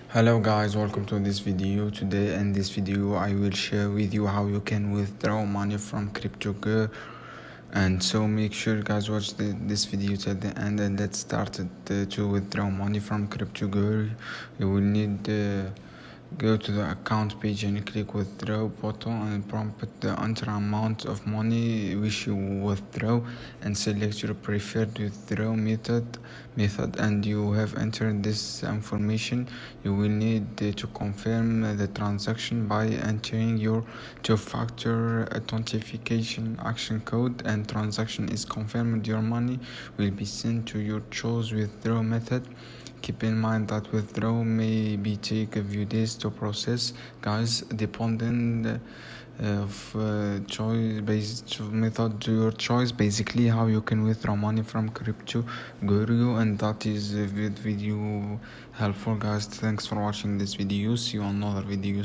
Hello guys, welcome to this video. Today in this video I will share with you how you can withdraw money from Cryptoguru, and so make sure guys watch this video till the end, and let's start to withdraw money from Cryptoguru. You will need go to the account page and click withdraw button and prompt the enter amount of money which you withdraw and select your preferred withdraw method, and you have entered this information. You will need to confirm the transaction by entering your two-factor authentication action code, and transaction is confirmed. Your money will be sent to your chosen withdraw method. Keep in mind that withdrawal may take a few days to process, guys, depending of choice based method to your choice. Basically, how you can withdraw money from Cryptoguru, and that is a video helpful, guys. Thanks for watching this video. See you on another videos.